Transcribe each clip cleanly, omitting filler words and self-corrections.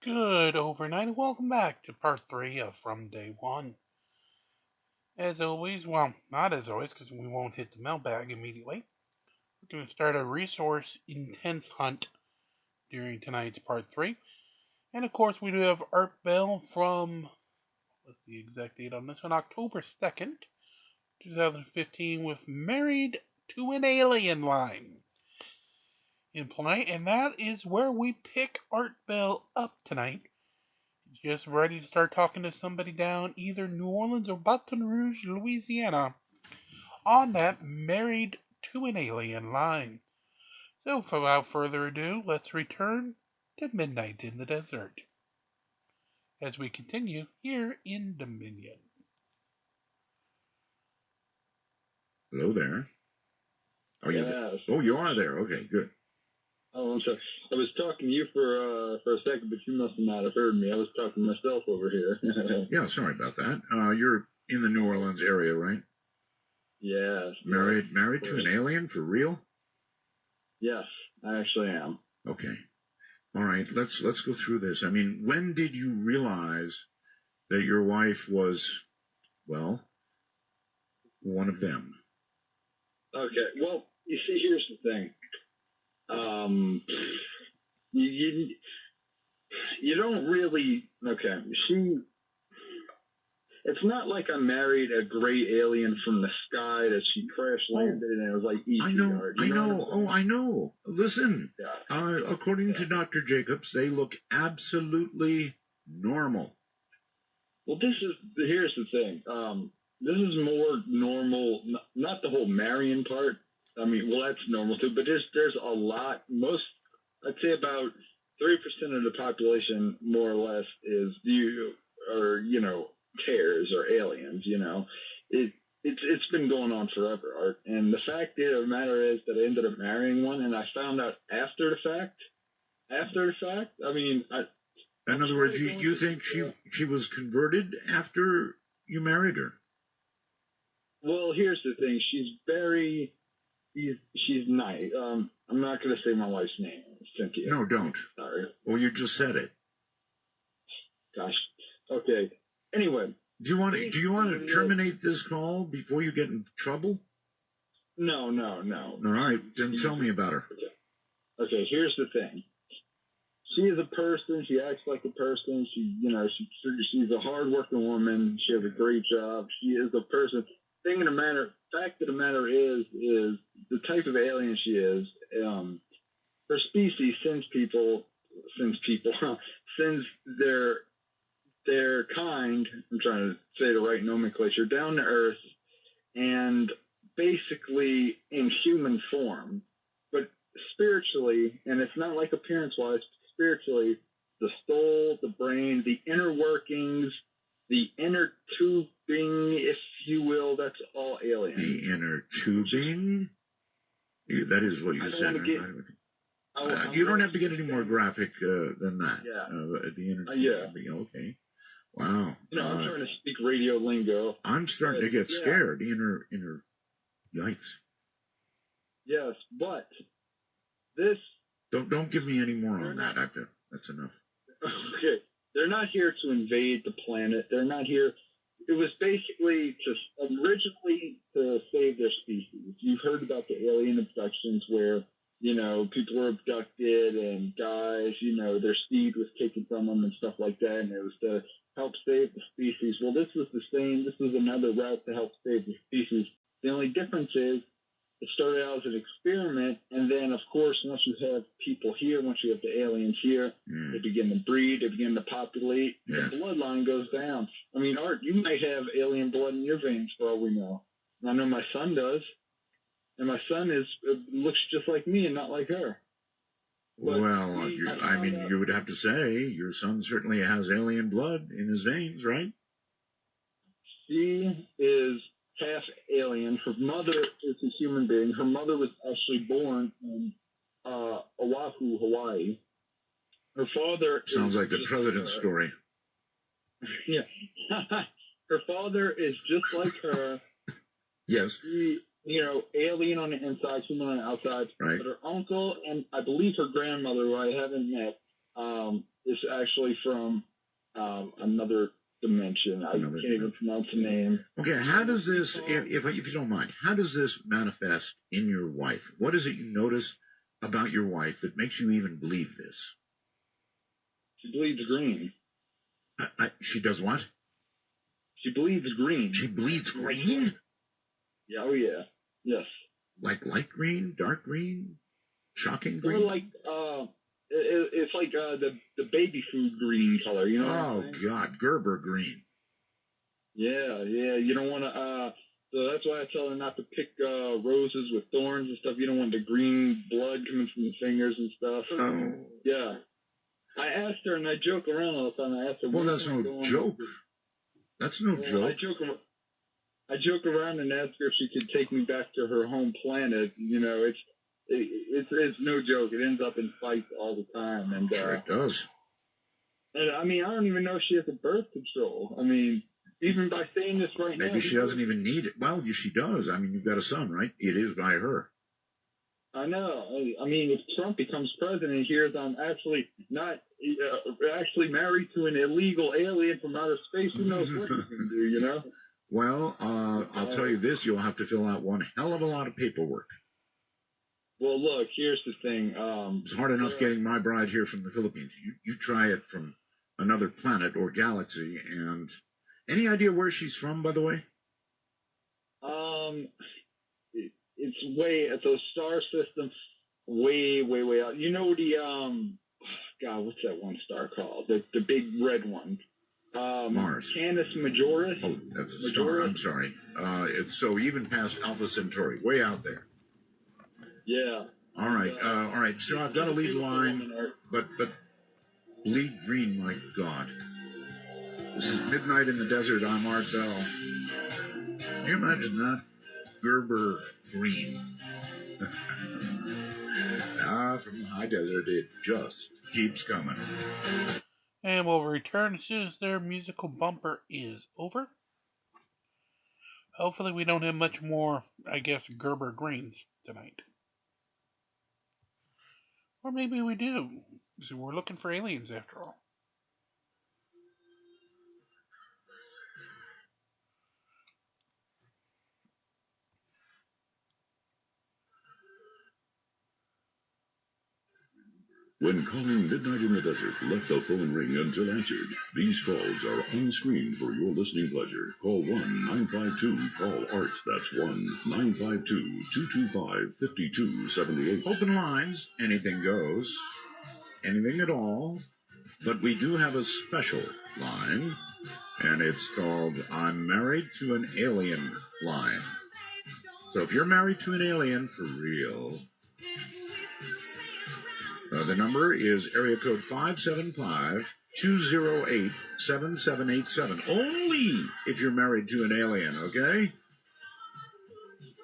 Good overnight and welcome back to part 3 of From Day One. As always, well, not as always because we won't hit the mailbag immediately. We're going to start a resource intense hunt during tonight's part 3. And of course, we do have Art Bell from, what's the exact date on this one? October 2nd, 2015 with Married to an Alien line in play. And that is where we pick Art Bell up tonight. Just ready to start talking to somebody down either New Orleans or Baton Rouge, Louisiana, on that Married to an Alien line. So, without further ado, let's return to Midnight in the Desert as we continue here in Dominion. Hello there. Are you there? Yes. Oh, you are there. Okay, good. Oh, I'm sorry. I was talking to you for a second, but you must not have heard me. I was talking to myself over here. Yeah, sorry about that. You're in the New Orleans area, right? Yes. Married to an alien for real? Yes, I actually am. Okay. All right. Let's go through this. I mean, when did you realize that your wife was, well, one of them? Okay. Well, you see, here's the thing. You don't really. Okay. It's not like I married a great alien from the sky that she crash landed and it was like E.T. I know. Listen, yeah. According to Dr. Jacobs, they look absolutely normal. Well, here's the thing. This is more normal, not the whole marrying part. I mean, well, that's normal too, but there's a lot. I'd say about 3% of the population, more or less, is tears or aliens. It's been going on forever, Art. And the fact of the matter is that I ended up marrying one, and I found out after the fact. I mean, in other words, you think she was converted after you married her? Well, here's the thing. She's nice. I'm not going to say my wife's name, Cynthia. No, don't. Sorry. Well, you just said it. Gosh. Okay. Anyway. Do you want to terminate this call before you get in trouble? No. All right, then tell me about her. Okay. Here's the thing. She is a person. She acts like a person. She's a hardworking woman. She has a great job. She is a person. Fact of the matter is the type of alien she is. Her species sends their kind. I'm trying to say the right nomenclature, down to Earth, and basically in human form, but spiritually, and it's not like appearance-wise. Spiritually, the soul, the brain, the inner workings, the inner tubing, if you will, that's all alien. The inner tubing? That is what you said. You don't have to get any more graphic than that. Yeah. The inner tubing. Yeah. Okay. Wow. I'm trying to speak radio lingo. I'm starting to get scared. Inner. Yikes. Yes, but this. Don't give me any more on that. That's enough. Okay. They're not here to invade the planet. They're not here. It was basically originally to save their species. You've heard about the alien abductions where, people were abducted and guys, their seed was taken from them and stuff like that. And it was to help save the species. Well, this was the same. This was another route to help save the species. The only difference is it started out as an experiment, and then, of course, once you have people here, once you have the aliens here, they begin to breed, they begin to populate, the bloodline goes down. I mean, Art, you might have alien blood in your veins for all we know. I know my son does, and my son looks just like me and not like her. But well, you would have to say your son certainly has alien blood in his veins, right? She is half alien. Her mother is a human being. Her mother was actually born in Oahu, Hawaii. Her father sounds like the president's story. Yeah. Her father is just like her. Yes. She, alien on the inside, human on the outside. Right. But her uncle and I believe her grandmother, who I haven't met, is actually from another dimension. I can't even pronounce the name. Okay, how does this, if you don't mind, how does this manifest in your wife? What is it you notice about your wife that makes you even believe this? She bleeds green. She does what? She bleeds green. She bleeds green? Yeah, oh yeah. Yes. Like light green, dark green, shocking green? Or like, it's like the baby food green color, you know what I'm saying? God, Gerber green. Yeah, you don't want to, so that's why I tell her not to pick roses with thorns and stuff. You don't want the green blood coming from the fingers and stuff. Oh. Yeah. I asked her, and I joke around all the time. I asked her, well, that's no joke. That's no joke. I joke around and ask her if she could take me back to her home planet. You know, it's no joke. It ends up in fights all the time. And sure it does. And I mean, I don't even know if she has a birth control. I mean, even by saying this right now. Maybe she doesn't even need it. Well, she does. I mean, you've got a son, right? It is by her. I know. I mean, if Trump becomes president and hears I'm actually not actually married to an illegal alien from outer space, who knows what he's going to do, you know? Well, I'll tell you this. You'll have to fill out one hell of a lot of paperwork. Well, look, here's the thing. It's hard enough getting my bride here from the Philippines. You try it from another planet or galaxy. And any idea where she's from, by the way? It's way at the star system, way out. You know the God, what's that one star called? The big red one. Mars. Canis Majoris. Oh, that's a star. I'm sorry. It's so even past Alpha Centauri, way out there. Yeah. All right. So I've got to leave the line, but bleed green, my God. This is Midnight in the Desert. I'm Art Bell. Can you imagine that? Gerber green. From the high desert, it just keeps coming. And we'll return as soon as their musical bumper is over. Hopefully we don't have much more, I guess, Gerber greens tonight. Or maybe we do. So we're looking for aliens after all. When calling Midnight in the Desert, let the phone ring until answered. These calls are unscreened for your listening pleasure. Call 1-952-CALL-ART. That's 1-952-225-5278. Open lines, anything goes, anything at all. But we do have a special line, and it's called I'm Married to an Alien line. So if you're married to an alien for real, the number is area code 575-208-7787. Only if you're married to an alien, okay?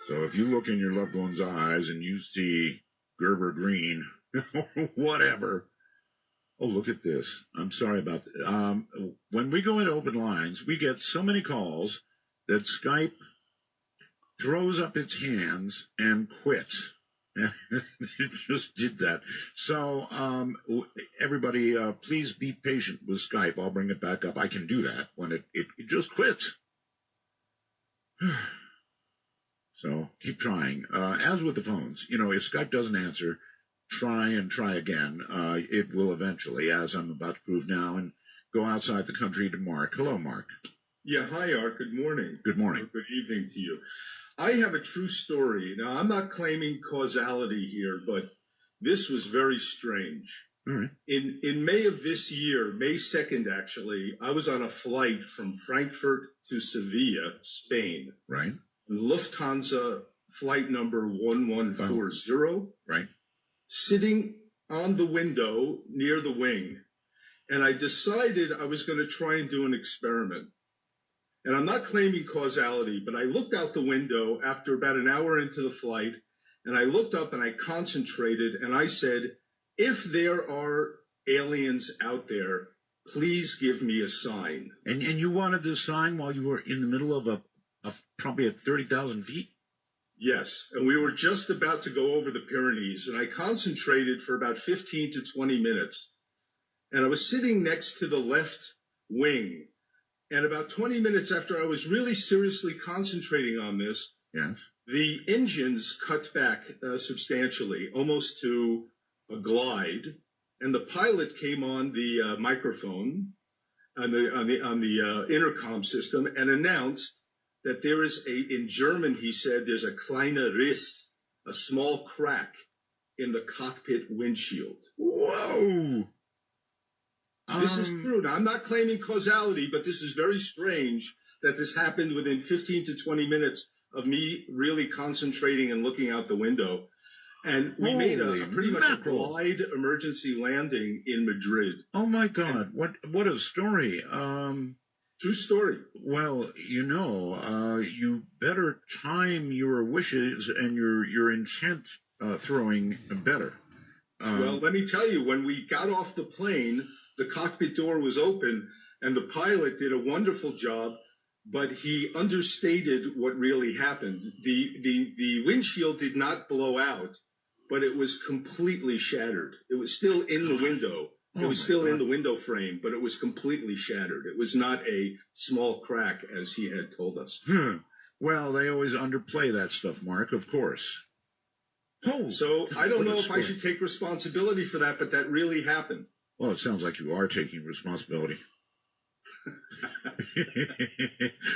So if you look in your loved one's eyes and you see Gerber green, whatever. Oh, look at this. I'm sorry about that. When we go into open lines, we get so many calls that Skype throws up its hands and quits. It just did that. So, everybody, please be patient with Skype. I'll bring it back up. I can do that when it just quits. So, keep trying. As with the phones, if Skype doesn't answer, try and try again. It will eventually, as I'm about to prove now, and go outside the country to Mark. Hello, Mark. Yeah, hi, Art. Good morning. Good morning. Or good evening to you. I have a true story. Now, I'm not claiming causality here, but this was very strange. All right. In May of this year, May 2nd, actually, I was on a flight from Frankfurt to Sevilla, Spain. Right. Lufthansa flight number 1140. Right. Sitting on the window near the wing. And I decided I was going to try and do an experiment. And I'm not claiming causality, but I looked out the window after about an hour into the flight, and I looked up and I concentrated, and I said, if there are aliens out there, please give me a sign. And you wanted this sign while you were in the middle of probably at 30,000 feet? Yes, and we were just about to go over the Pyrenees, and I concentrated for about 15 to 20 minutes. and I was sitting next to the left wing. And about 20 minutes after I was really seriously concentrating on this, Yes. the engines cut back substantially, almost to a glide, and the pilot came on the microphone on the intercom system and announced that there is in German, he said, there's a kleine Riss, a small crack in the cockpit windshield. Whoa. This is true. Now, I'm not claiming causality, but this is very strange that this happened within 15 to 20 minutes of me really concentrating and looking out the window. And we made a pretty much a glide emergency landing in Madrid. Oh my God! What a story! True story. Well, you better time your wishes and your intent throwing better. Well, let me tell you, when we got off the plane, the cockpit door was open, and the pilot did a wonderful job, but he understated what really happened. The windshield did not blow out, but it was completely shattered. It was still in the window. It was still in the window frame, but it was completely shattered. It was not a small crack, as he had told us. Well, they always underplay that stuff, Mark, of course. So I don't know if I should take responsibility for that, but that really happened. Well, it sounds like you are taking responsibility.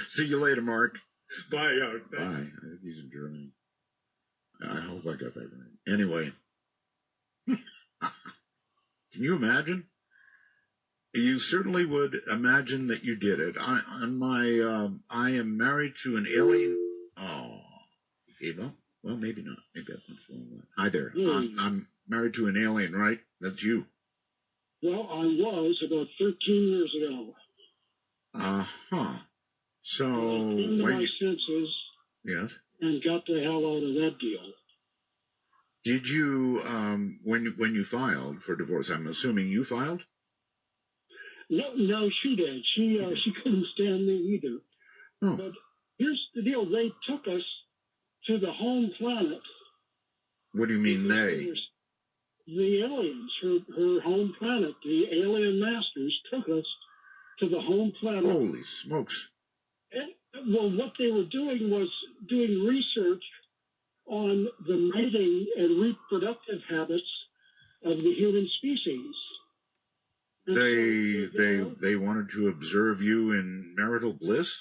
See you later, Mark. Bye. Bye. I think he's in Germany. I hope I got that right. Anyway. Can you imagine? You certainly would imagine that you did it. I am married to an alien. Oh, he gave up? Well, maybe not. Maybe that's not so. Hi there. I'm married to an alien, right? That's you. Well, I was about 13 years ago. Uh-huh. So, I came to my senses. Yes. And got the hell out of that deal. Did you, when you filed for divorce, I'm assuming you filed? No, she did. She couldn't stand me either. Oh. But here's the deal. They took us to the home planet. What do you mean they? The aliens, her home planet, the alien masters took us to the home planet. Holy smokes. And, well, what they were doing was doing research on the mating and reproductive habits of the human species. And they wanted to observe you in marital bliss?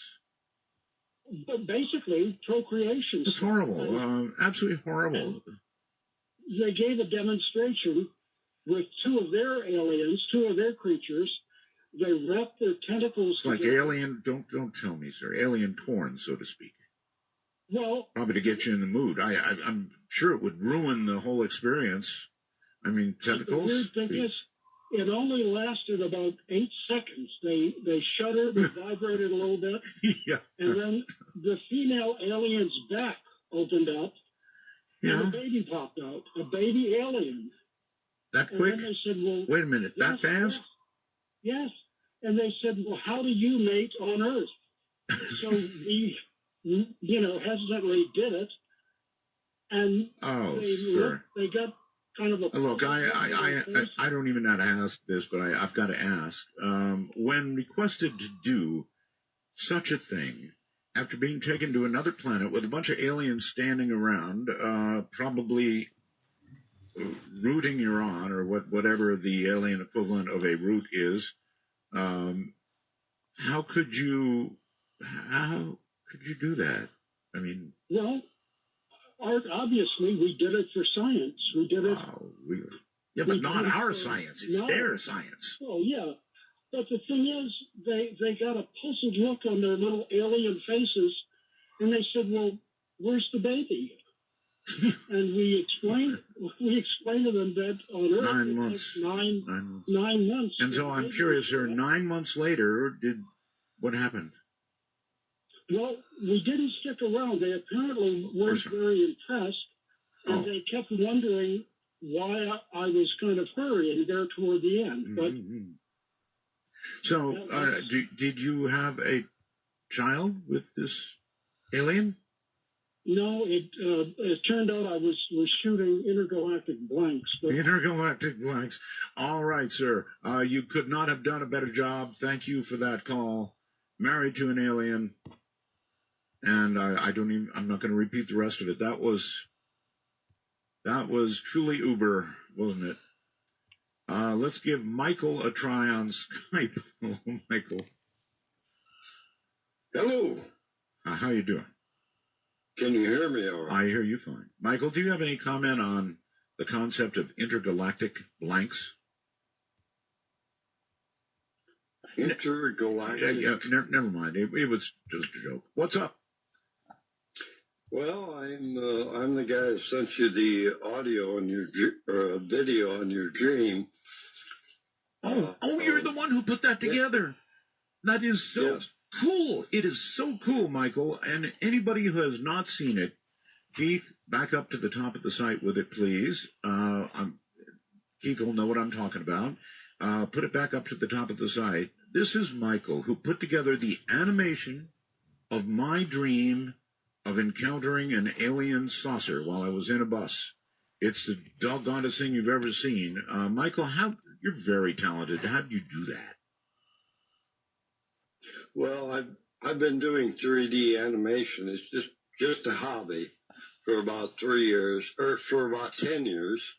But basically, procreation. It's horrible. Absolutely horrible. They gave a demonstration with two of their aliens, two of their creatures. They wrapped their tentacles together. Like alien, don't tell me, sir. Alien porn, so to speak. Well, probably to get you in the mood. I'm sure it would ruin the whole experience. I mean, tentacles. The weird thing is, it only lasted about 8 seconds. They shuddered and vibrated a little bit. Yeah. And then the female alien's back opened up. Yeah. And a baby popped out. A baby alien. That quick? And then they said, well, wait a minute, that fast? Yes. And they said, well, how do you mate on Earth? So we, hesitantly did it. And they got kind of a... Look, I don't even know how to ask this, but I've got to ask. When requested to do such a thing, after being taken to another planet with a bunch of aliens standing around, probably rooting you on, or whatever the alien equivalent of a root is, how could you do that? I mean... Well, obviously, we did it for science. We did it... Oh, really? Yeah, but not our science. It's their science. Oh, yeah. But the thing is, they got a puzzled look on their little alien faces, and they said, well, where's the baby? And we explained to them that on Earth 9 months. It takes 9 months. And so I'm curious, sir, 9 months later, what happened? Well, we didn't stick around. They apparently weren't very impressed, and they kept wondering why I was kind of hurrying there toward the end. But so, did you have a child with this alien? No, it turned out I was shooting intergalactic blanks. But Intergalactic blanks. All right, sir. You could not have done a better job. Thank you for that call. Married to an alien. And I'm not going to repeat the rest of it. That was truly uber, wasn't it? Let's give Michael a try on Skype. Hello, Michael. Hello. How you doing? Can you hear me all right? I hear you fine. Michael, do you have any comment on the concept of intergalactic blanks? Intergalactic? Yeah, never mind. It was just a joke. What's up? Well, I'm the guy that sent you the audio on your video on your dream. You're the one who put that together. That is so cool. It is so cool, Michael. And anybody who has not seen it, Keith, back up to the top of the site with it, please. Keith will know what I'm talking about. Put it back up to the top of the site. This is Michael, who put together the animation of my dream of encountering an alien saucer while I was in a bus. It's the doggonest thing you've ever seen. Michael, you're very talented. How did you do that? Well, I've been doing 3D animation. It's just a hobby for about 3 years, or for about 10 years.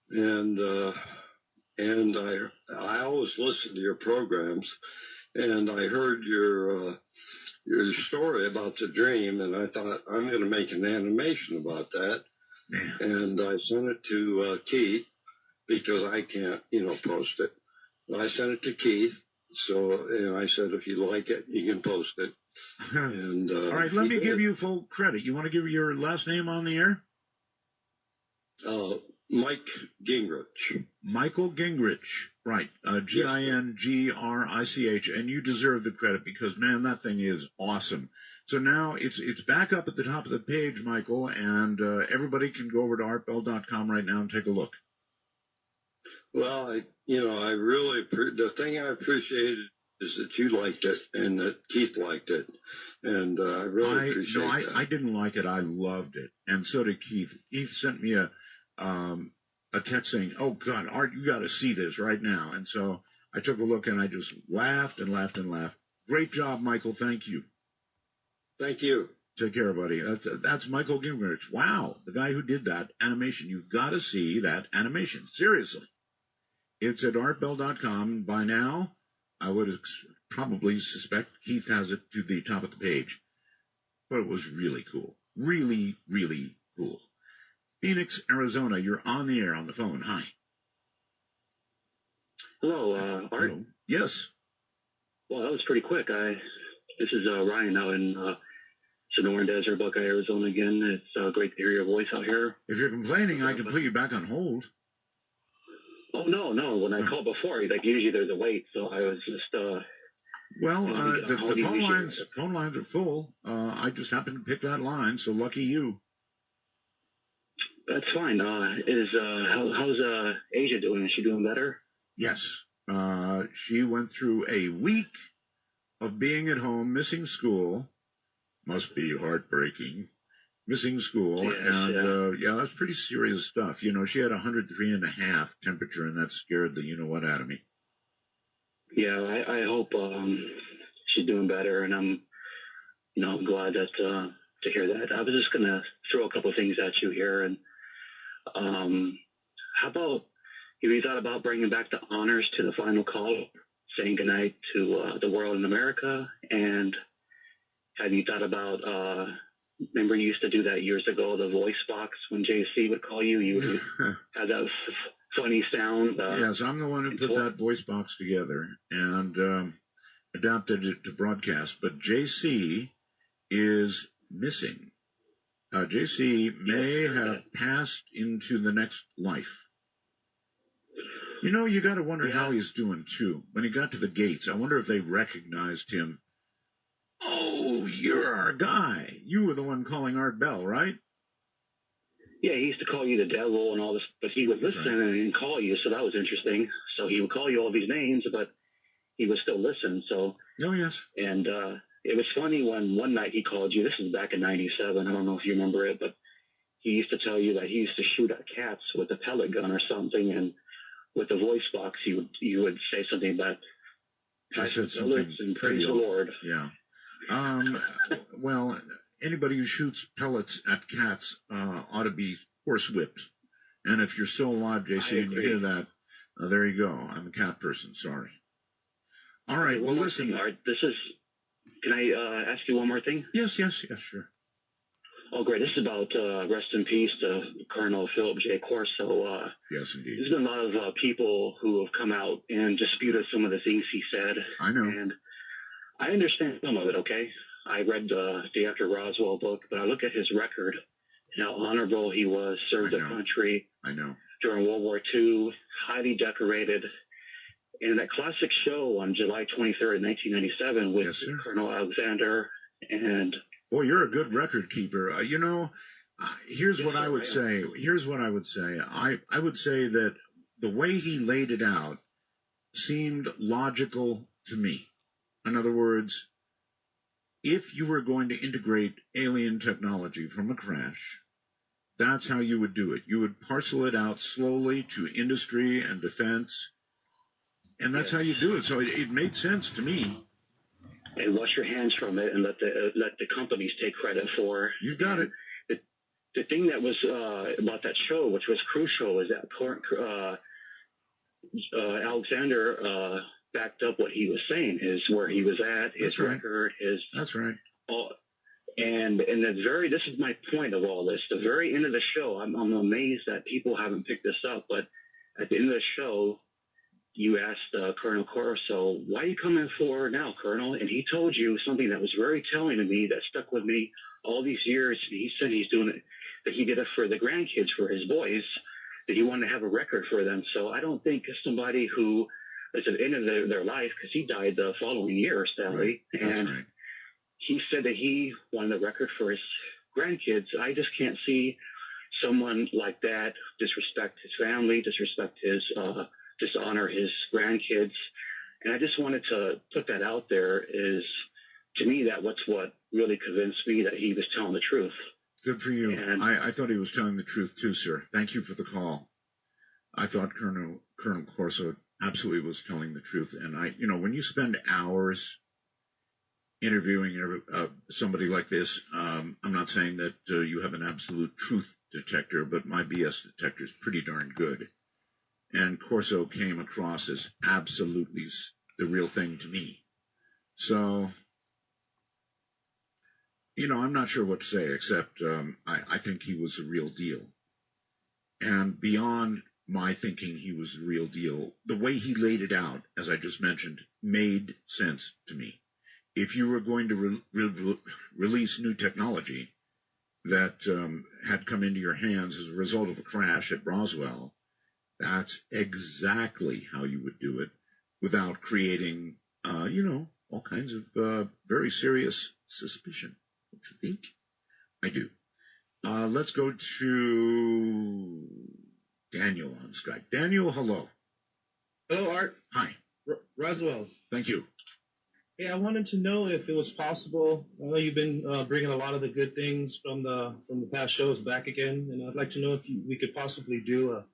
And I always listen to your programs, and I heard your story about the dream, and I thought, I'm going to make an animation about that. Yeah. And I sent it to Keith, because I can't, post it. I sent it to Keith, and I said, if you like it, you can post it. And all right, let me give you full credit. You want to give your last name on the air? Mike Gingrich. Michael Gingrich, right? Gingrich, and you deserve the credit because, man, that thing is awesome. So now it's back up at the top of the page, Michael, and everybody can go over to artbell.com right now and take a look. Well, I really the thing I appreciated is that you liked it and that Keith liked it, and I really appreciate that. I didn't like it. I loved it, and so did Keith. Keith sent me a text saying, "Oh God, Art, you got to see this right now." And so I took a look and I just laughed and laughed and laughed. Great job, Michael. Thank you. Thank you. Take care, buddy. That's Michael Gingrich. Wow, the guy who did that animation. You've got to see that animation. Seriously. It's at artbell.com. By now, I would probably suspect Keith has it to the top of the page. But it was really cool. Really, really cool. Phoenix, Arizona, you're on the air on the phone. Hi. Hello, Art. Hello. Yes. Well, that was pretty quick. This is Ryan out in Sonoran Desert, Buckeye, Arizona again. It's great to hear your voice out here. If you're complaining, I can put you back on hold. Oh, no. When I called before, usually there's a wait, so I was just... the phone lines are full. I just happened to pick that line, so lucky you. That's fine. How's Asia doing? Is she doing better? Yes. She went through a week of being at home, missing school. Must be heartbreaking. Missing school. Yes, and that's pretty serious stuff. She had 103.5 temperature, and that scared the you-know-what out of me. Yeah, I hope she's doing better, and I'm glad that to hear that. I was just going to throw a couple of things at you here, and how about, have you thought about bringing back the honors to the final call, saying goodnight to the world in America? And have you thought about, remember you used to do that years ago, the voice box, when JC would call you, you would have that funny sound. Yes, I'm the one who put that voice box together and adapted it to broadcast. But JC is missing. JC may have passed into the next life. You got to wonder how he's doing, too. When he got to the gates, I wonder if they recognized him. Oh, you're our guy. You were the one calling Art Bell, right? Yeah, he used to call you the devil and all this, but he would listen and call you, so that was interesting. So he would call you all these names, but he would still listen. So. Oh, yes. And it was funny when one night he called you. This is back in '97. I don't know if you remember it, but he used to tell you that he used to shoot at cats with a pellet gun or something, and with the voice box, you would say something about I said something and praise the Lord. Yeah. Well, anybody who shoots pellets at cats ought to be horsewhipped. And if you're still alive, JC, and you hear that, there you go. I'm a cat person. Sorry. All right. Well, listen. Can I ask you one more thing? Yes, sure. Oh, great. This is about rest in peace to Colonel Philip J. Corso. Yes, indeed. There's been a lot of people who have come out and disputed some of the things he said. I know. And I understand some of it, okay? I read the After Roswell book, but I look at his record and how honorable he was, served the country. I know. During World War II, highly decorated. And that classic show on July 23rd, 1997 with Colonel Alexander and... Boy, you're a good record keeper. Here's what I would say. I would say that the way he laid it out seemed logical to me. In other words, if you were going to integrate alien technology from a crash, that's how you would do it. You would parcel it out slowly to industry and defense, and that's how you do it. So it made sense to me. And wash your hands from it and let the companies take credit for. You got it. The thing that was about that show, which was crucial, is that Alexander backed up what he was saying, where he was at, his record, his. That's right. And this is my point of all this. The very end of the show, I'm amazed that people haven't picked this up. But at the end of the show, you asked Colonel Corso, why are you coming forward now, Colonel? And he told you something that was very telling to me, that stuck with me all these years. He said he's doing it, that he did it for the grandkids, for his boys, that he wanted to have a record for them. So I don't think somebody who is at the end of their life, because he died the following year, sadly, and he said that he wanted a record for his grandkids. I just can't see someone like that disrespect his family, dishonor his grandkids. And I just wanted to put that out there, is to me that what really convinced me that he was telling the truth. Good for you. And I thought he was telling the truth too, sir. Thank you for the call. I thought Colonel Corso absolutely was telling the truth. And when you spend hours interviewing somebody like this, I'm not saying that you have an absolute truth detector, but my BS detector is pretty darn good. And Corso came across as absolutely the real thing to me. So, I'm not sure what to say, except I think he was the real deal. And beyond my thinking he was the real deal, the way he laid it out, as I just mentioned, made sense to me. If you were going to release new technology that had come into your hands as a result of a crash at Roswell, that's exactly how you would do it without creating, all kinds of very serious suspicion. Don't you think? I do. Let's go to Daniel on Skype. Daniel, hello. Hello, Art. Hi. Roswell's. Thank you. Hey, I wanted to know if it was possible. I know you've been bringing a lot of the good things from the past shows back again, and I'd like to know if we could possibly do a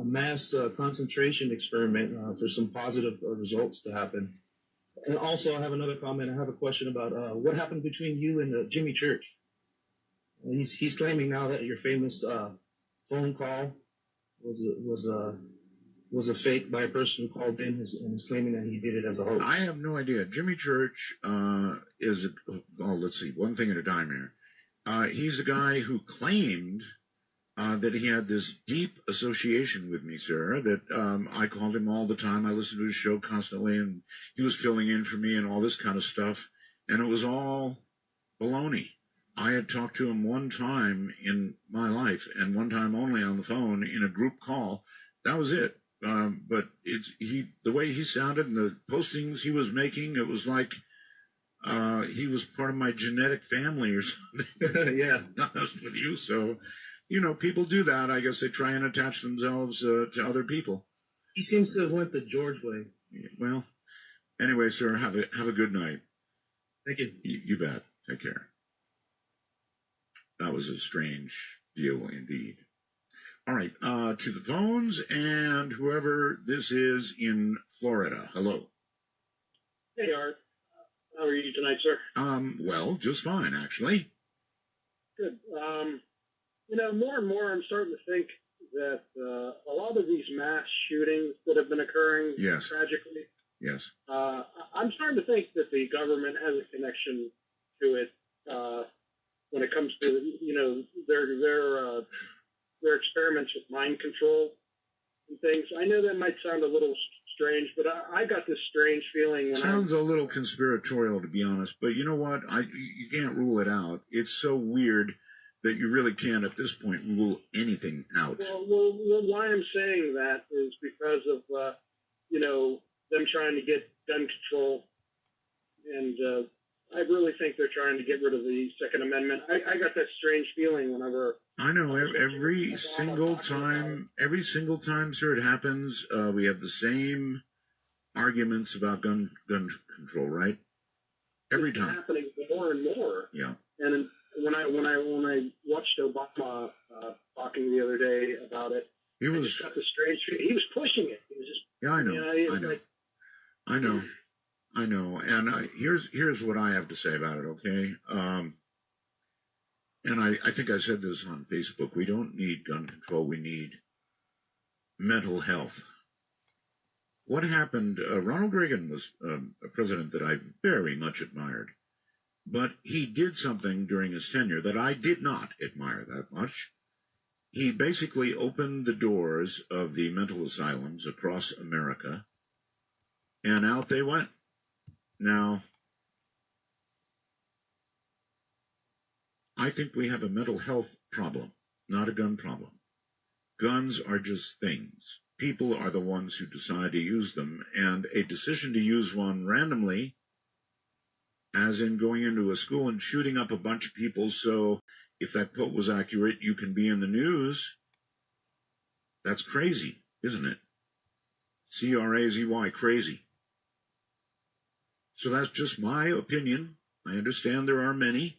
mass concentration experiment for some positive results to happen. And also, I have another comment. I have a question about what happened between you and Jimmy Church. He's claiming now that your famous phone call was a fake by a person who called in and is claiming that he did it as a hoax. I have no idea. Jimmy Church let's see, one thing at a time here. He's a guy who claimed that he had this deep association with me, sir, that I called him all the time. I listened to his show constantly, and he was filling in for me and all this kind of stuff. And it was all baloney. I had talked to him one time in my life, and one time only on the phone in a group call. That was it. But the way he sounded and the postings he was making, it was like he was part of my genetic family or something. Yeah. Honest with you. So, people do that. I guess they try and attach themselves to other people. He seems to have went the George way. Well, anyway, sir, have a good night. Thank you. You bet. Take care. That was a strange deal indeed. All right, to the phones, and whoever this is in Florida. Hello. Hey, Art. How are you tonight, sir? Well, just fine, actually. Good. More and more I'm starting to think that a lot of these mass shootings that have been occurring Yes. tragically, Yes. I'm starting to think that the government has a connection to it when it comes to, their experiments with mind control and things. I know that might sound a little strange, but I got this strange feeling. Sounds a little conspiratorial, to be honest, but you know what? You can't rule it out. It's so weird that you really can't, at this point, rule anything out. Well, why I'm saying that is because of, them trying to get gun control, and I really think they're trying to get rid of the Second Amendment. I got that strange feeling whenever. I know every single time, sir, it happens. We have the same arguments about gun control, right? Every time. It's happening more and more. Yeah. And when I watched Obama talking the other day about it, he was. I just got the strange feeling. He was pushing it. He was just. Yeah, I know. I know. And here's what I have to say about it. Okay. And I think I said this on Facebook. We don't need gun control. We need mental health. What happened? Ronald Reagan was a president that I very much admired. But he did something during his tenure that I did not admire that much. He basically opened the doors of the mental asylums across America, and out they went. Now, I think we have a mental health problem, not a gun problem. Guns are just things. People are the ones who decide to use them, and a decision to use one randomly, as in going into a school and shooting up a bunch of people so if that quote was accurate, you can be in the news, that's crazy, isn't it? C-R-A-Z-Y, crazy. So that's just my opinion. I understand there are many,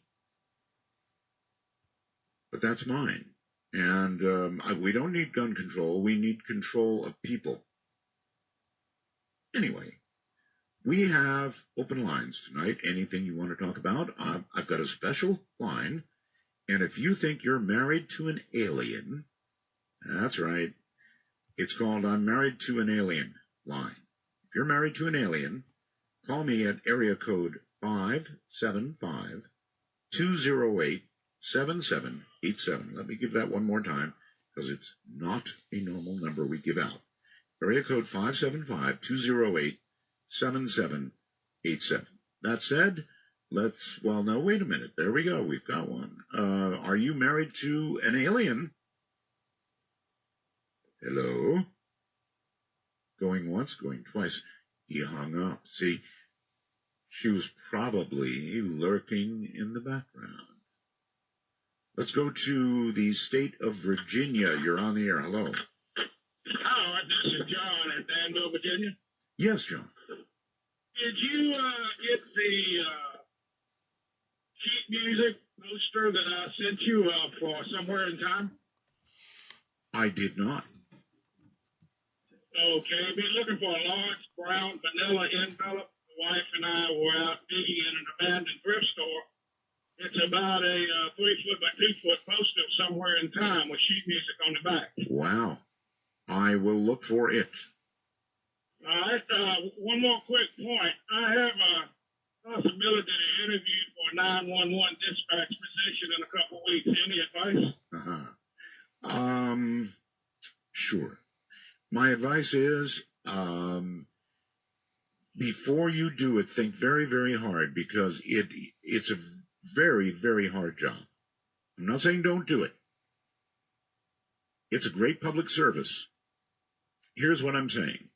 but that's mine. And we don't need gun control. We need control of people. Anyway, we have open lines tonight. Anything you want to talk about? I've got a special line. And if you think you're married to an alien, that's right. It's called I'm Married to an Alien line. If you're married to an alien, call me at area code 575-208-7787. Let me give that one more time, because it's not a normal number we give out. Area code 575-208-7787. That said, no, wait a minute. There we go. We've got one. Are you married to an alien? Hello? Going once, going twice. He hung up. See, she was probably lurking in the background. Let's go to the state of Virginia. You're on the air. Hello. Hello, this is John in Danville, Virginia. Yes, John. Did you get the sheet music poster that I sent you for Somewhere in Time? I did not. Okay, I've been looking for a large brown vanilla envelope. My wife and I were out digging in an abandoned thrift store. It's about a 3-foot by 2-foot poster of Somewhere in Time with sheet music on the back. Wow. I will look for it. All right, one more quick point. I have a possibility to interview for a 911 dispatch position in a couple of weeks. Any advice? Sure. My advice is, before you do it, think very, very hard, because it's a very, very hard job. I'm not saying don't do it. It's a great public service. Here's what I'm saying.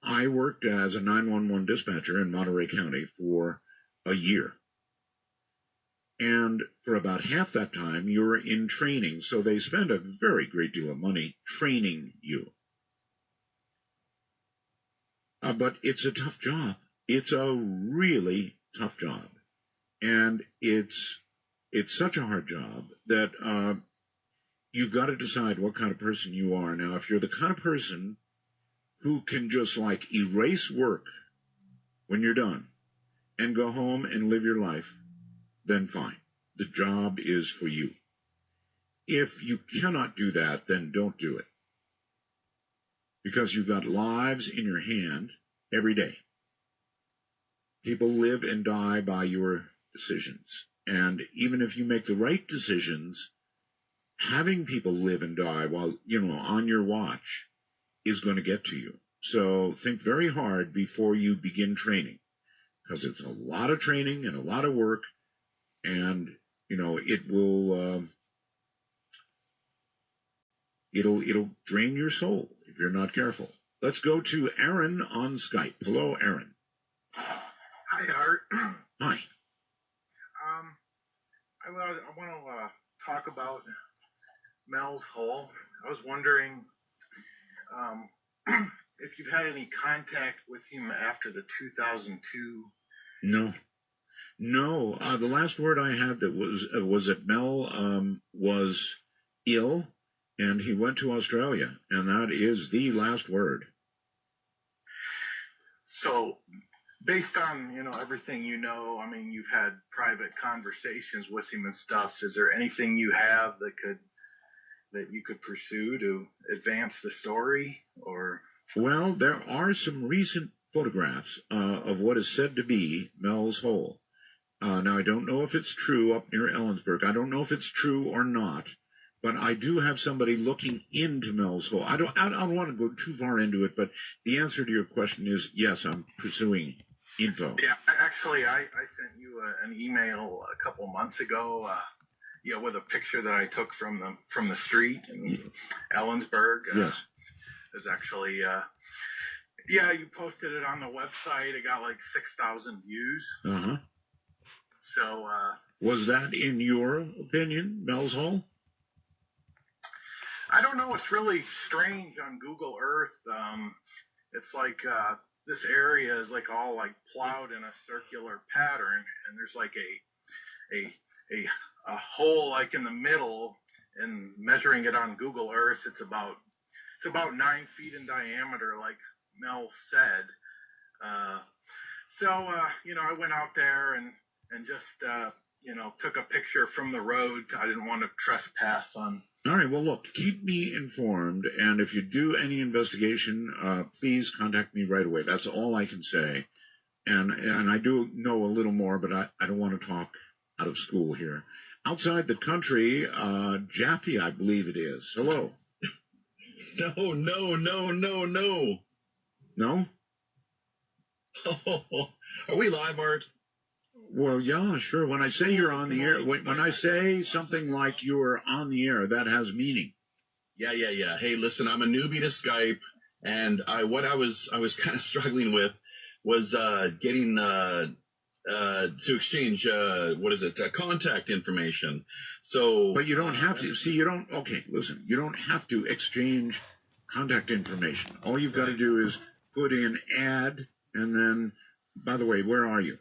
I worked as a 911 dispatcher in Monterey County for a year. And for about half that time, you're in training, so they spend a very great deal of money training you. But it's a tough job. It's a really tough job. And it's such a hard job that you've got to decide what kind of person you are. Now, if you're the kind of person who can just like erase work when you're done and go home and live your life, then fine. The job is for you. If you cannot do that, then don't do it. Because you've got lives in your hand every day. People live and die by your decisions. And even if you make the right decisions, having people live and die while, on your watch is going to get to you. So think very hard before you begin training, because it's a lot of training and a lot of work, and, it will, it'll drain your soul if you're not careful. Let's go to Aaron on Skype. Hello, Aaron. Hi, Art. Hi. I want to talk about Mel's Hole. I was wondering if you've had any contact with him after the 2002. No. The last word I had that was that Mel was ill and he went to Australia, and that is the last word. So, based on everything I mean, you've had private conversations with him and stuff. Is there anything you have that you could pursue to advance the story, or? Well, there are some recent photographs of what is said to be Mel's Hole. Now, I don't know if it's true up near Ellensburg. I don't know if it's true or not, but I do have somebody looking into Mel's Hole. I don't want to go too far into it, but the answer to your question is yes, I'm pursuing info. Yeah, actually, I sent you an email a couple months ago, with a picture that I took from the street in Ellensburg. Yes. Is actually, you posted it on the website. It got like 6,000 views. Uh-huh. So, was that, in your opinion, Mel's Hole? I don't know. It's really strange on Google Earth. It's like, this area is like all like plowed in a circular pattern, and there's like a hole like in the middle, and measuring it on Google Earth, it's about 9 feet in diameter, like Mel said. So I went out there and just, took a picture from the road. I didn't want to trespass on. All right. Well, look, keep me informed. And if you do any investigation, please contact me right away. That's all I can say. And I do know a little more, but I don't want to talk out of school here. Outside the country, Jaffe, I believe it is. Hello. No. No? Oh, are we live, Art? Well, yeah, sure. When I say you're on the air, when I say something like you're on the air, that has meaning. Yeah. Hey, listen, I'm a newbie to Skype, and what I was kind of struggling with was getting to exchange contact information. So, but you don't have to. See, you don't. Okay, listen. You don't have to exchange contact information. All you've got to do is put in add, and then. By the way, where are you?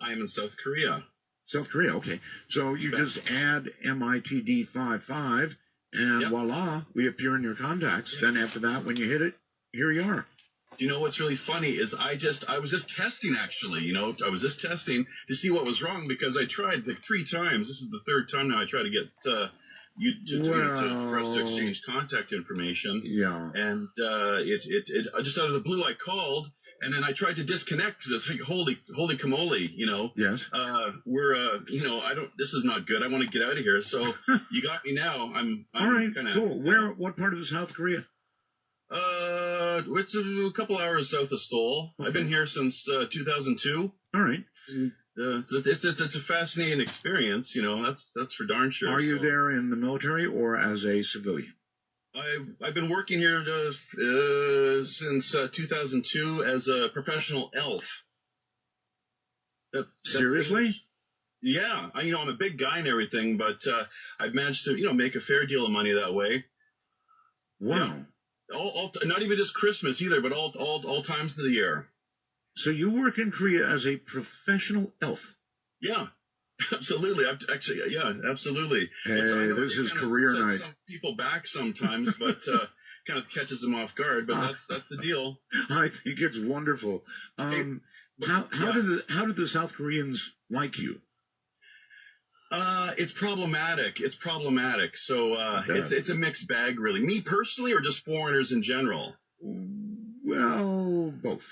I am in South Korea. South Korea, okay. So you just add MITD55, and voila, we appear in your contacts. Then after that, when you hit it, here you are. Do you know what's really funny is I was just testing, actually. I was just testing to see what was wrong, because I tried like 3 times. This is the 3rd time now I try to get for us to exchange contact information. Yeah. And it just out of the blue I called. And then I tried to disconnect because it's like, holy camole, Yes. This is not good. I want to get out of here. So you got me now. I'm all right. Cool. What part of South Korea? It's a couple hours south of Seoul. Okay. I've been here since 2002. All right. It's a fascinating experience. That's for darn sure. Are you there in the military or as a civilian? I've been working here since 2002 as a professional elf. That's seriously? Yeah. I'm a big guy and everything, but I've managed to make a fair deal of money that way. Wow. All not even just Christmas either, but all times of the year. So you work in Korea as a professional elf? Yeah, absolutely. Absolutely. Hey, this is career night. Some people back sometimes, but kind of catches them off guard. But that's the deal. I think it's wonderful. How do the South Koreans like you? It's problematic. So it's a mixed bag, really. Me personally, or just foreigners in general? Well, both.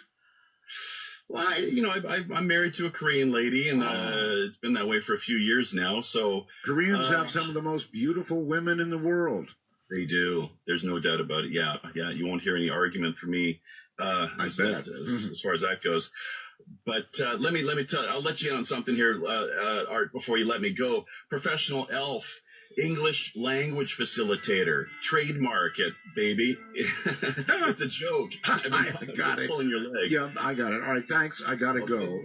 Well, I'm married to a Korean lady, and it's been that way for a few years now. So Koreans have some of the most beautiful women in the world. They do. There's no doubt about it. Yeah. You won't hear any argument from me as far as that goes. But let me tell you, I'll let you in on something here, Art, before you let me go. Professional elf, English language facilitator, trademark it, baby. It's a joke. I got it. Pulling your leg. Yeah, I got it. All right, thanks. I gotta go.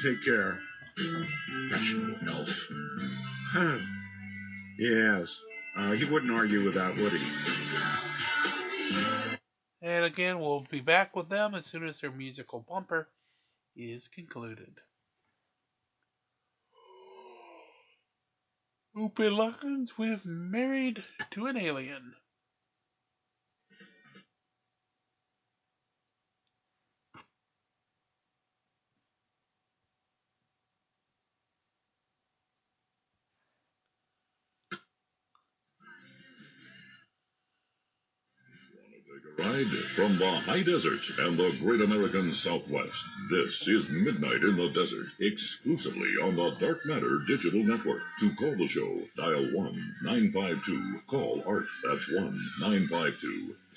Take care. Professional elf. Yes. He wouldn't argue with that, would he? And again, we'll be back with them as soon as their musical bumper is concluded. Open lines with Married to an Alien. Ride from the high desert and the great American Southwest. This is Midnight in the Desert, exclusively on the Dark Matter Digital Network. To call the show, dial 1-952. Call Art. That's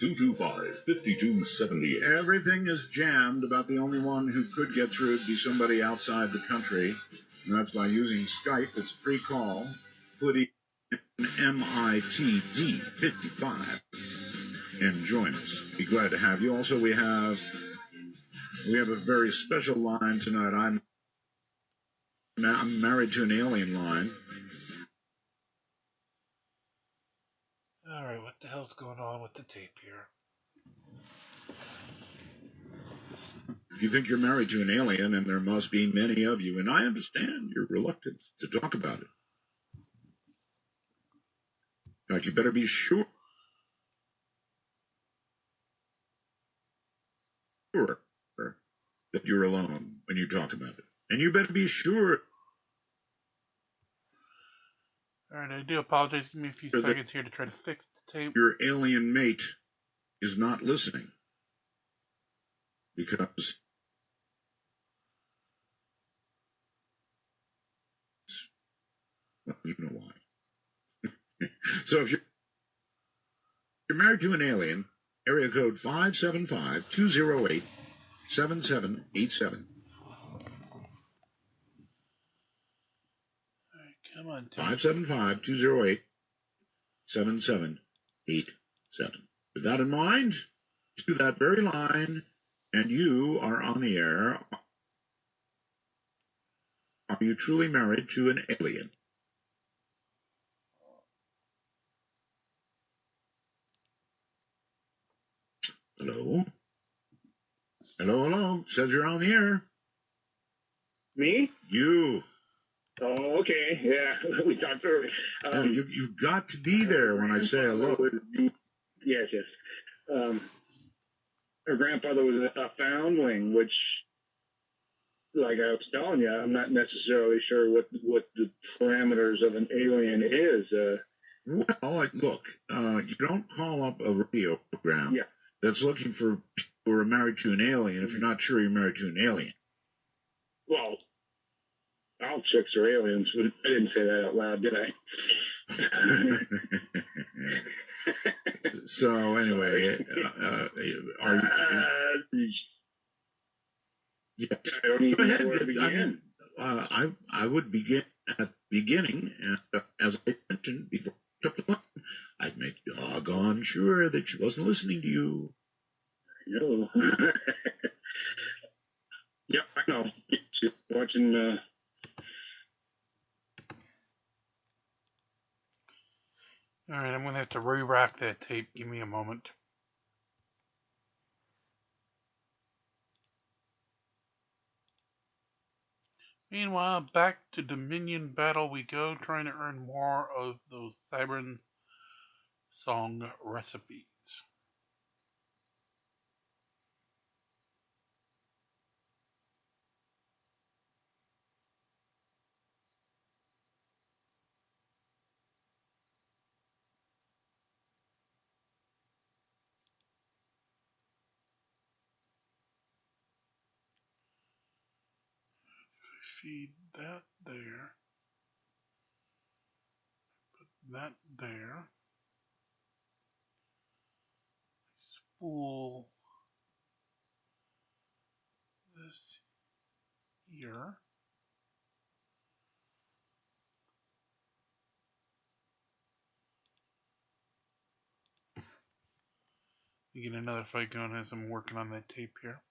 1-952-225-5278. Everything is jammed about the only one who could get through would be somebody outside the country. And that's by using Skype. It's pre-call. Put in MITD 55. And join us. Be glad to have you. Also, we have a very special line tonight. I'm married to an alien line. All right, what the hell's going on with the tape here? You think you're married to an alien, and there must be many of you, and I understand your reluctance to talk about it. In fact, you better be sure that you're alone when you talk about it. And you better be sure. Alright, I do apologize. Give me a few seconds here to try to fix the tape. Your alien mate is not listening. Because well, you know why. So if you're married to an alien, area code 575-208-7787. Come on, 575-208-7787. With that in mind, to that very line, and you are on the air. Are you truly married to an alien? Hello? Hello? Says you're on the air. Me? You. Oh, okay. Yeah, we talked earlier. You've got to be there when I say hello. Yes. Her grandfather was a foundling, which, like I was telling you, I'm not necessarily sure what the parameters of an alien is. Well, look, you don't call up a radio program that's looking for people who are married to an alien if you're not sure you're married to an alien. Well, all chicks are aliens. I didn't say that out loud, did I? So anyway, are you? I don't even know where to begin. I would begin at the beginning, and as I mentioned before, I'd make doggone sure that she wasn't listening to you. I know. Yep, I know. She's watching. All right, I'm going to have to re-rack that tape. Give me a moment. Meanwhile, back to Dominion Battle we go, trying to earn more of those Siren song recipes. Feed that there. Put that there. Spool this here. You get another fight going as I'm working on that tape here.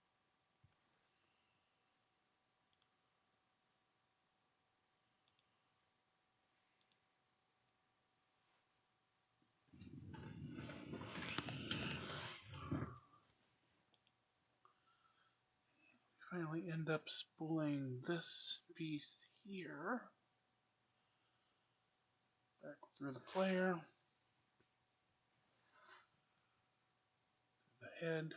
Finally end up spooling this piece here back through the player, the head.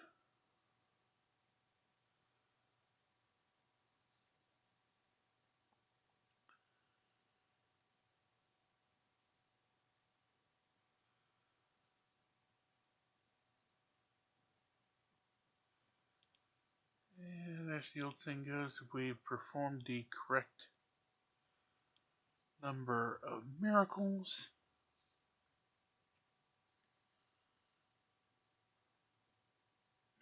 And as the old saying goes, if we perform the correct number of miracles,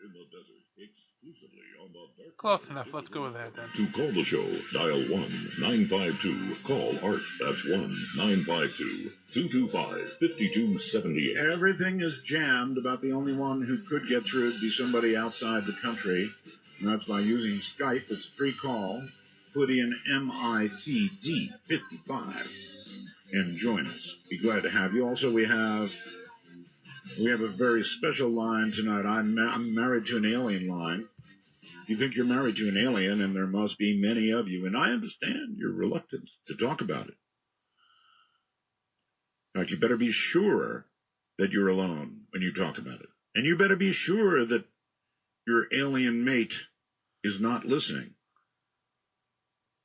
In the desert, exclusively on the dark. close enough. Let's go with that then. To call the show, dial 1-952. Call Art. That's 1-952-225-5278. Everything is jammed. About the only one who could get through would be somebody outside the country. And that's by using Skype. It's a free call. Put in MITD 55 and join us. Be glad to have you. Also, we have a very special line tonight. I'm married to an alien line. You think you're married to an alien, and there must be many of you, and I understand your reluctance to talk about it. In fact, you better be sure that you're alone when you talk about it. And you better be sure that your alien mate is not listening.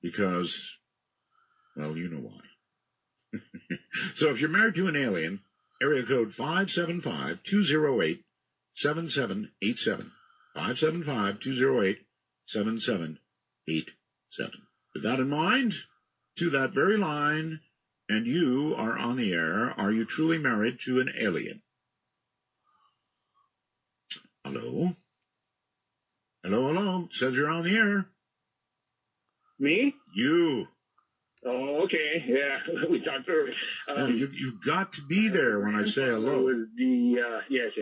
Because, well, you know why. So if you're married to an alien, area code 575-208-7787. 575-208-7787. With that in mind, to that very line, and you are on the air. Are you truly married to an alien? Hello? Hello, hello. Says you're on the air. Me? You. Oh, okay. Yeah, we talked earlier. You've got to be there when I say hello. Was yes.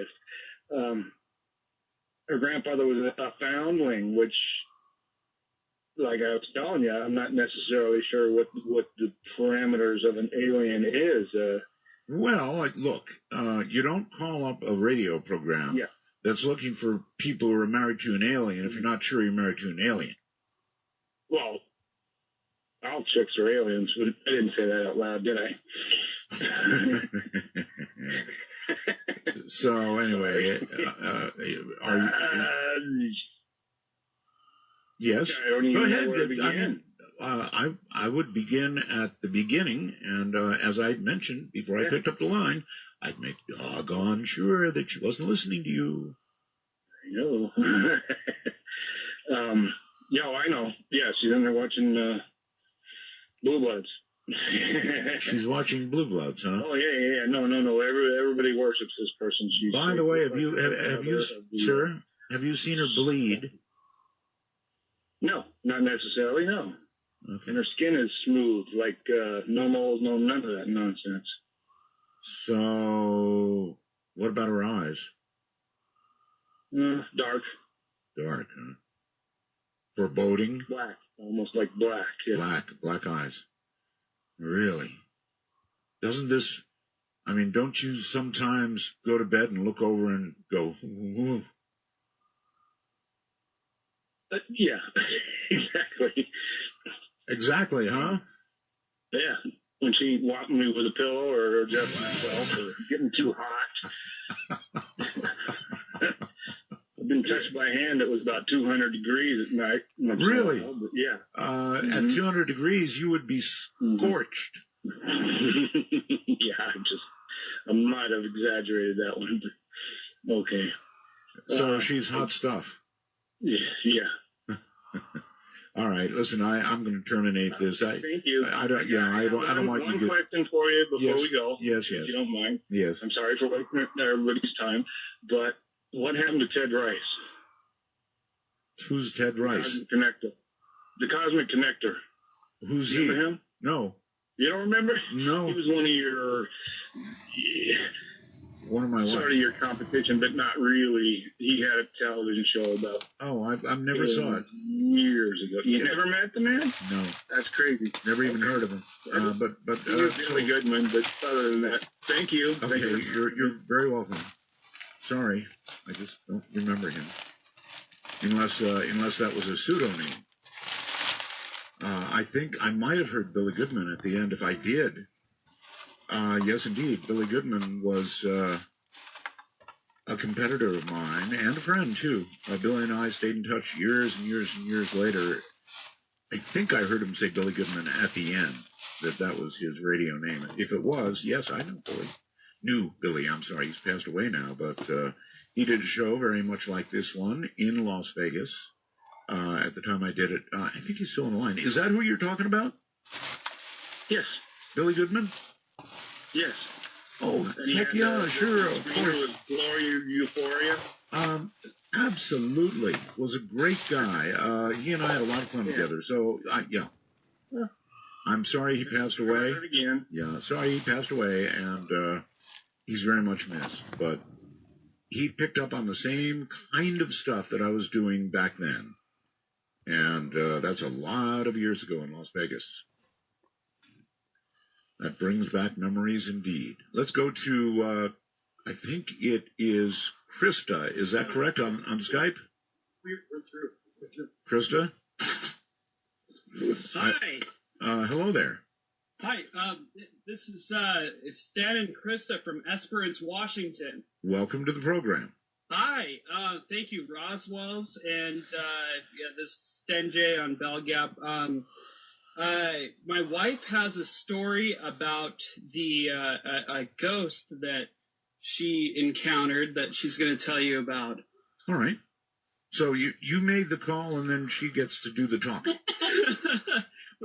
Her grandfather was a foundling, which, like I was telling you, I'm not necessarily sure what the parameters of an alien is. Well, look, you don't call up a radio program that's looking for people who are married to an alien if you're not sure you're married to an alien. Well, all chicks are aliens. I didn't say that out loud, did I? So anyway, are you? Yes. I don't even Go know ahead. where to begin. I would begin at the beginning, and as I mentioned before I picked up the line, I'd make doggone sure that she wasn't listening to you. I know. I know. Yeah, she's in there watching Blue Bloods. She's watching Blue Bloods, huh? Oh yeah. No. Everybody worships this person. By the way, have you, sir, have you seen her bleed? No, not necessarily. No. Okay. And her skin is smooth, like no mold, none of that nonsense. So, what about her eyes? Dark. Dark, huh? Foreboding? Black, almost like black. Yeah. Black eyes. Really? Don't you sometimes go to bed and look over and go, ooh? Yeah, exactly. Exactly, huh? Yeah. When she whopped me with a pillow or adjusting herself or getting too hot. I've been touched by a hand that was about 200 degrees at night. Really? But yeah. At 200 degrees, you would be scorched. Yeah, I might have exaggerated that one. But okay. So she's hot stuff. Yeah. All right, listen, I'm going to terminate this. Thank you. I don't want you to. One question for you before we go. Yes. If you don't mind. Yes. I'm sorry for wasting everybody's time, but what happened to Ted Rice? Who's Ted Rice? The Cosmic Connector. Who's he? Remember him? No. You don't remember? No. He was one of your... One of my sort of your competition, but not really. He had a television show about... Oh, I've never saw it. Years ago. You never met the man? No. That's crazy. Never even heard of him. But he was really Goodman, but other than that, thank you. Okay, Thank you. You're very welcome. Sorry, I just don't remember him. Unless that was a pseudonym. I think I might have heard Billy Goodman at the end. If I did, yes, indeed, Billy Goodman was a competitor of mine and a friend too. Billy and I stayed in touch years and years and years later. I think I heard him say Billy Goodman at the end. That was his radio name. If it was, yes, I know Billy. Knew Billy. I'm sorry, he's passed away now, but he did a show very much like this one in Las Vegas. At the time I did it, I think he's still on the line. Is that who you're talking about? Yes. Billy Goodman? Yes. Oh, heck yeah, sure, of course. Gloria Euphoria? Absolutely. Was a great guy. He and I had a lot of fun together, so, yeah. I'm sorry he passed away. Again. Yeah, sorry he passed away, and he's very much missed. But he picked up on the same kind of stuff that I was doing back then. And that's a lot of years ago in Las Vegas. That brings back memories indeed. Let's go to, I think it is Krista. Is that correct on Skype? We're through. Krista? Hi. Hello there. Hi. This is Stan and Krista from Esperance, Washington. Welcome to the program. Hi. Thank you, Roswell's, and this is Stan J on Bell Gap. My wife has a story about a ghost that she encountered that she's going to tell you about. All right. So you made the call, and then she gets to do the talking.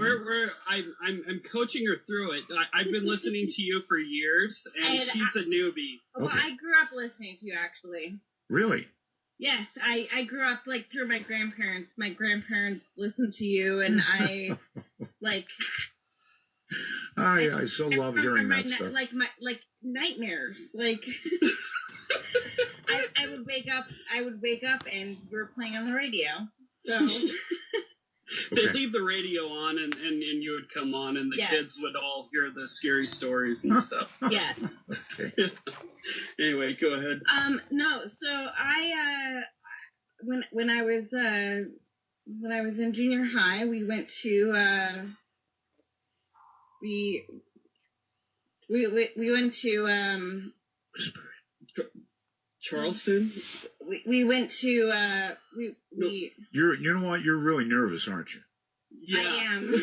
I'm coaching her through it. I've been listening to you for years, and she's a newbie. Well, I grew up listening to you, actually. Really? Yes, I grew up through my grandparents. My grandparents listened to you, and I I so love hearing that stuff. Like nightmares. I would wake up and you were playing on the radio. So they'd leave the radio on and you would come on and the kids would all hear the scary stories and stuff. Yes. Okay. Anyway, go ahead. No, so I when I was in junior high, we went to we went to Charleston. We went to You know what? You're really nervous, aren't you? Yeah. I am.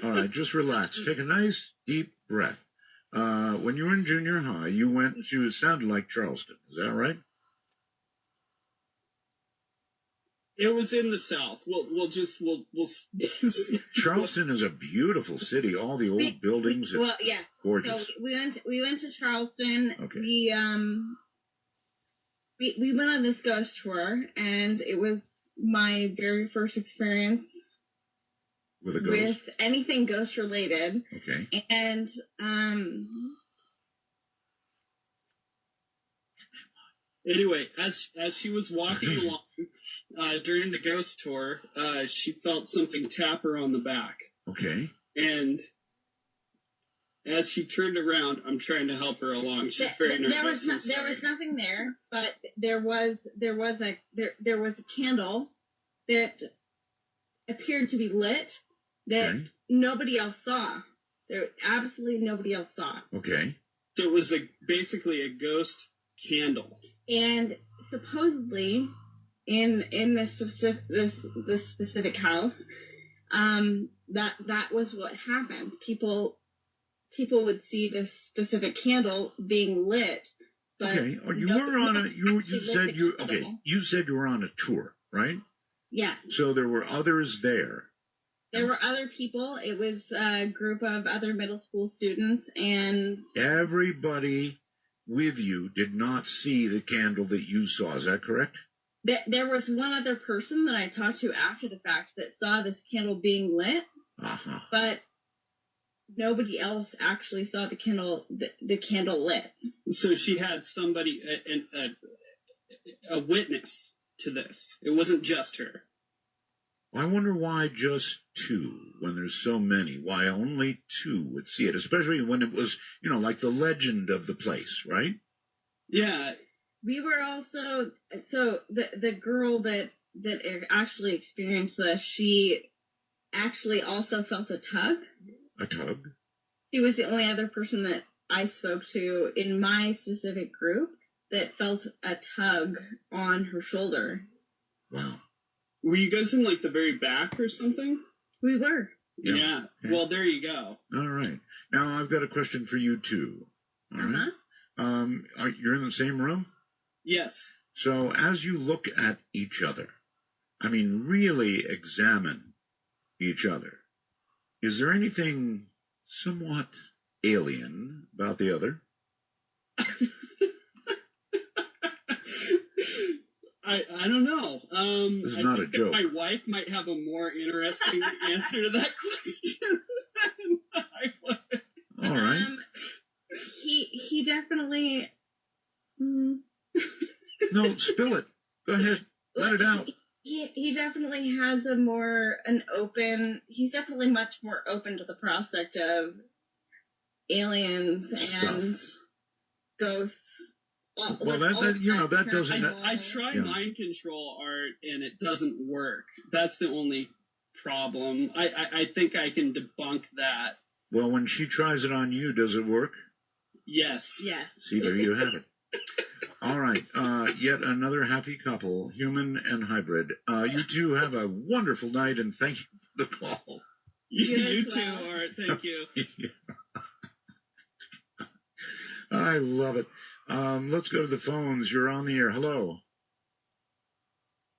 All right, just relax. Take a nice deep breath. When you were in junior high, you went to, it sounded like Charleston. Is that right? It was in the South. We'll Charleston is a beautiful city. All the old buildings. It's yes. Gorgeous. So we went to Charleston. Okay. We went on this ghost tour, and it was my very first experience with a ghost? With anything ghost related. Okay. And anyway, as she was walking along during the ghost tour, she felt something tap her on the back. Okay. And as she turned around, I'm trying to help her along. She's very nervous. There was nothing there, but there was a candle that appeared to be lit, that Okay. nobody else saw. There absolutely nobody else saw. Okay. So it was basically a ghost candle. And supposedly, in this specific house, that was what happened. People would see this specific candle being lit. But Okay. You were on a. You said you. Okay. You said you were on a tour, right? Yes. So there were others there. There were other people. It was a group of other middle school students, and everybody with you did not see the candle that you saw. Is that correct? There was one other person that I talked to after the fact that saw this candle being lit, but nobody else actually saw the candle lit. So she had somebody, a witness to this. It wasn't just her. I wonder why just two when there's so many. Why only two would see it, especially when it was, like the legend of the place, right? Yeah. We were also, so the girl that actually experienced this, she actually also felt a tug. A tug? She was the only other person that I spoke to in my specific group that felt a tug on her shoulder. Wow. Were you guys in like the very back or something? We were. Yeah. Well, there you go. All right. Now I've got a question for you too. All right. You're in the same room? Yes. So as you look at each other, really examine each other, is there anything somewhat alien about the other? I don't know. This is not a joke. My wife might have a more interesting answer to that question than I would. All right. He definitely. No, spill it. Go ahead. Let it out. He definitely has he's definitely much more open to the prospect of aliens and ghosts. Well, that doesn't. I try mind control art and it doesn't work. That's the only problem. I think I can debunk that. Well, when she tries it on you, does it work? Yes. See, there you have it. All right. Yet another happy couple, human and hybrid. You two have a wonderful night, and thank you for the call. You too, Art. Thank you. I love it. Let's go to the phones. You're on the air. Hello.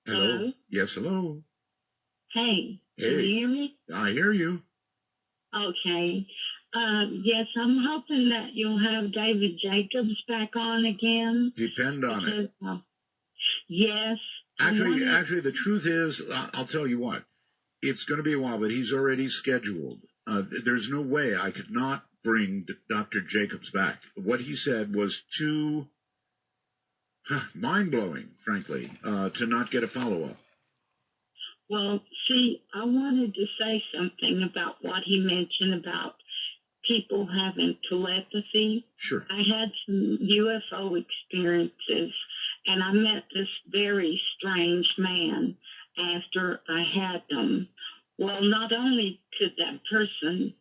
Hello? Yes, hello. Hey, can you hear me? I hear you. Okay. Yes, I'm hoping that you'll have David Jacobs back on again. Depend on it. Yes. Actually, the truth is, I'll tell you what, it's going to be a while, but he's already scheduled. There's no way I could not bring Dr. Jacobs back. What he said was too mind-blowing, frankly, to not get a follow-up. Well, see, I wanted to say something about what he mentioned about people having telepathy. Sure. I had some UFO experiences, and I met this very strange man after I had them. Well, not only could that person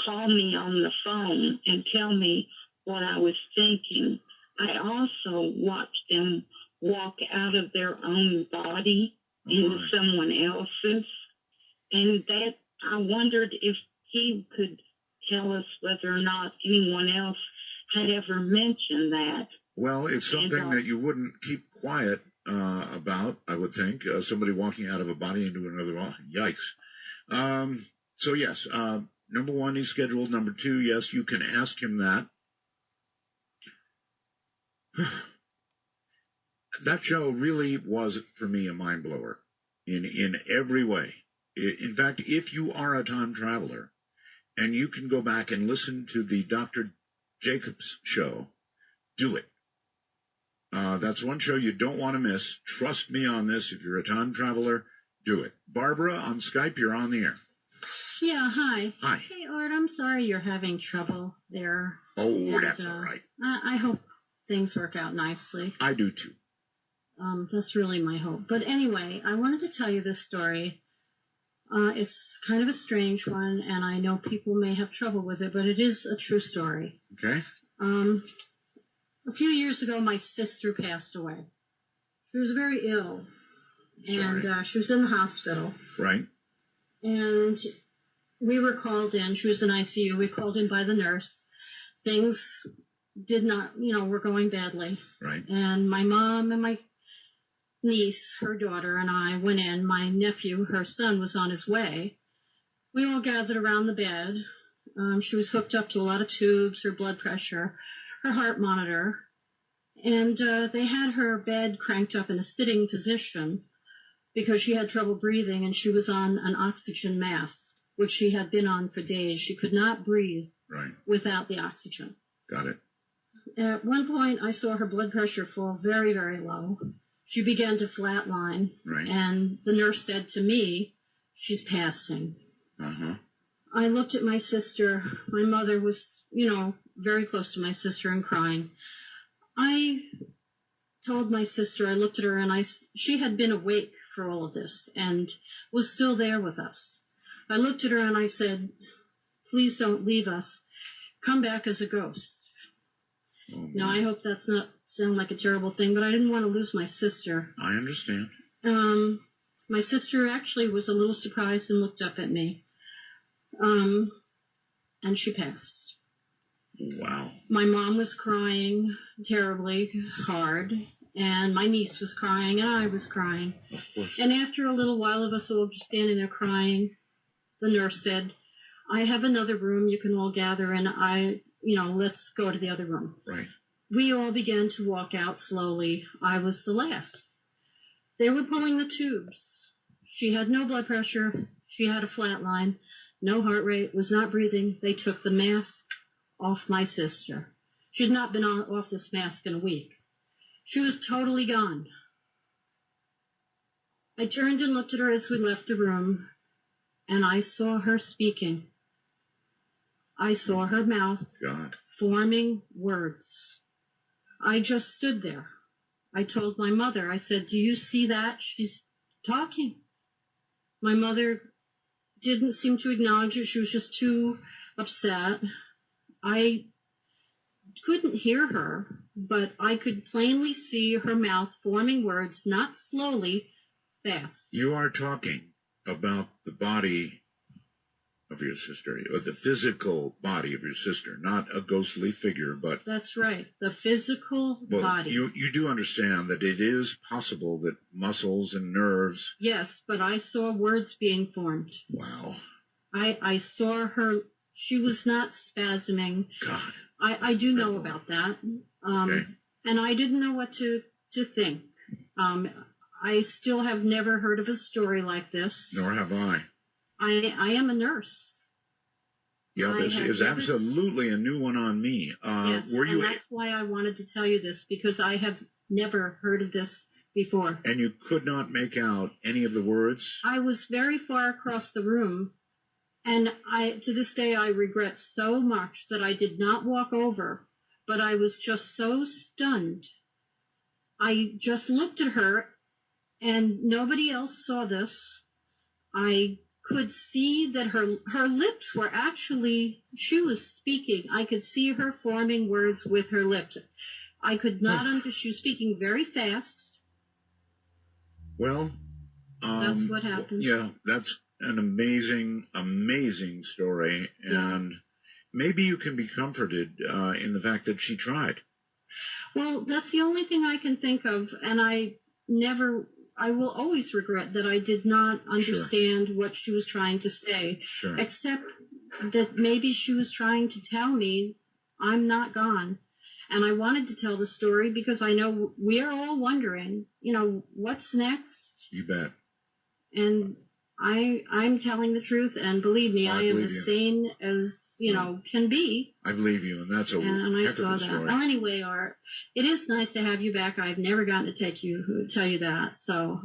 call me on the phone and tell me what I was thinking, I also watched them walk out of their own body into someone else's, and that I wondered if he could tell us whether or not anyone else had ever mentioned that. Well, it's something that you wouldn't keep quiet about, I would think. Somebody walking out of a body into another body. Yikes. So, yes, number one, he's scheduled. Number two, yes, you can ask him that. That show really was, for me, a mind blower in every way. In fact, if you are a time traveler and you can go back and listen to the Dr. Jacobs show, do it. That's one show you don't want to miss. Trust me on this. If you're a time traveler, do it. Barbara on Skype, you're on the air. Yeah, hi. Hi. Hey, Art, I'm sorry you're having trouble there. Oh, that's all right. I hope things work out nicely. I do too. That's really my hope. But anyway, I wanted to tell you this story. It's kind of a strange one, and I know people may have trouble with it, but it is a true story. Okay. A few years ago, my sister passed away. She was very ill, and she was in the hospital. Right. And we were called in. She was in ICU. We called in by the nurse. Things did not, were going badly. Right. And my mom and my niece, her daughter, and I went in. My nephew, her son, was on his way. We all gathered around the bed. She was hooked up to a lot of tubes, her blood pressure, her heart monitor. And they had her bed cranked up in a sitting position because she had trouble breathing, and she was on an oxygen mask, which she had been on for days. She could not breathe without the oxygen. Got it. At one point, I saw her blood pressure fall very, very low. She began to flatline, and the nurse said to me, "She's passing." I looked at my sister. My mother was, very close to my sister and crying. I told my sister, I looked at her, and she had been awake for all of this and was still there with us. I looked at her and I said, "Please don't leave us. Come back as a ghost." Now, I hope that's not sound like a terrible thing, but I didn't want to lose my sister. I understand. My sister actually was a little surprised and looked up at me. And she passed. Wow. My mom was crying terribly hard, and my niece was crying, and I was crying. Of course. And after a little while of us all just standing there crying, the nurse said, "I have another room you can all gather in. Let's go to the other room." Right. We all began to walk out slowly. I was the last. They were pulling the tubes. She had no blood pressure. She had a flat line, no heart rate, was not breathing. They took the mask off my sister. She had not been off this mask in a week. She was totally gone. I turned and looked at her as we left the room, and I saw her speaking. I saw her mouth forming words. I just stood there. I told my mother, I said, "Do you see that? She's talking." My mother didn't seem to acknowledge it. She was just too upset. I couldn't hear her, but I could plainly see her mouth forming words, not slowly, fast. You are talking about the body of your sister, or the physical body of your sister, not a ghostly figure, but... That's right, the physical body. You do understand that it is possible that muscles and nerves... Yes, but I saw words being formed. Wow. I saw her, she was not spasming. God. I do know about that. Okay. And I didn't know what to think. I still have never heard of a story like this. Nor have I. I am a nurse. Yeah, this is absolutely a new one on me. Yes, and that's why I wanted to tell you this, because I have never heard of this before. And you could not make out any of the words? I was very far across the room, and to this day I regret so much that I did not walk over, but I was just so stunned. I just looked at her, and nobody else saw this. I could see that her lips were actually, she was speaking. I could see her forming words with her lips. I could not understand. She was speaking very fast. Well, that's what happened. Yeah, that's an amazing, amazing story. And maybe you can be comforted in the fact that she tried. Well, that's the only thing I can think of. And I will always regret that I did not understand what she was trying to say, except that maybe she was trying to tell me I'm not gone. And I wanted to tell the story because I know we are all wondering, what's next? You bet. And I'm telling the truth, and believe me, I am as sane as, can be. I believe you, and that's a heck of a story. Well, anyway, Art, it is nice to have you back. I've never gotten to tell you that, so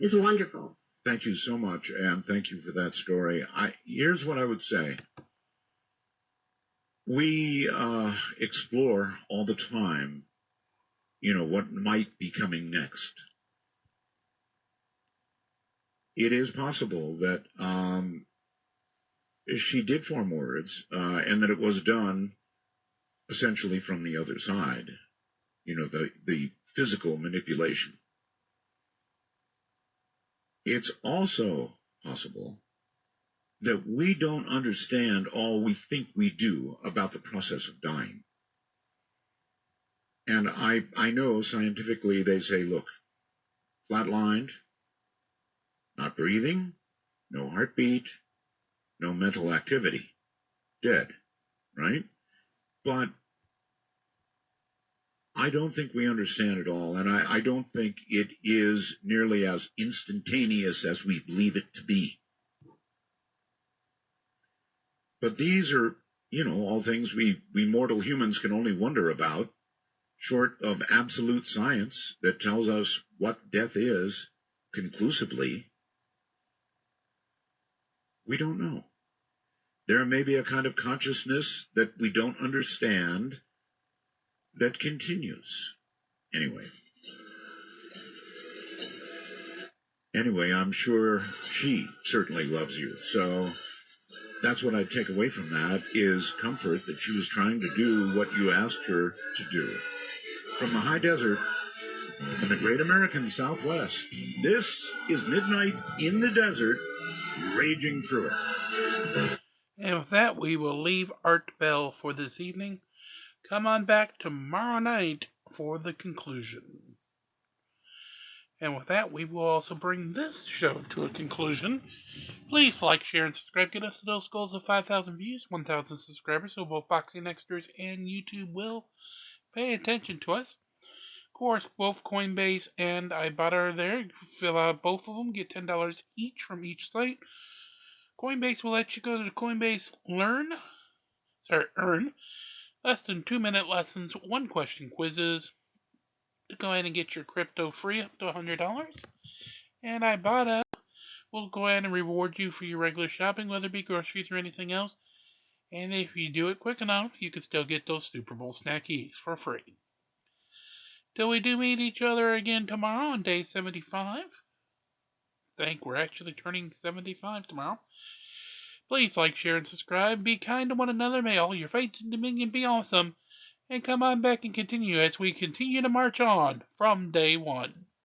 it's wonderful. Thank you so much, and thank you for that story. Here's what I would say. We explore all the time, what might be coming next. it is possible that she did form words, and that it was done essentially from the other side, the physical manipulation. It's also possible that we don't understand all we think we do about the process of dying. And I know scientifically they say, look, flatlined, not breathing, no heartbeat, no mental activity, dead, right? But I don't think we understand it all, and I don't think it is nearly as instantaneous as we believe it to be. But these are, all things we mortal humans can only wonder about, short of absolute science that tells us what death is conclusively. We don't know. There may be a kind of consciousness that we don't understand that continues. Anyway, I'm sure she certainly loves you. So that's what I take away from that, is comfort that she was trying to do what you asked her to do. From the high desert in the great American Southwest, this is Midnight in the Desert, raging through it. And with that, we will leave Art Bell for this evening. Come on back tomorrow night for the conclusion. And with that, we will also bring this show to a conclusion. Please like, share, and subscribe. Get us to those goals of 5,000 views, 1,000 subscribers, so both Boxing Extras and YouTube will pay attention to us. Of course, both Coinbase and Ibotta are there. Fill out both of them. Get $10 each from each site. Coinbase will let you go to Coinbase Earn. Less than 2-minute lessons, 1-question quizzes to go ahead and get your crypto free up to $100. And Ibotta will go ahead and reward you for your regular shopping, whether it be groceries or anything else. And if you do it quick enough, you can still get those Super Bowl snackies for free. Till we do meet each other again tomorrow on day 75. I think we're actually turning 75 tomorrow. Please like, share, and subscribe. Be kind to one another. May all your fates and dominion be awesome. And come on back and continue as we continue to march on from day one.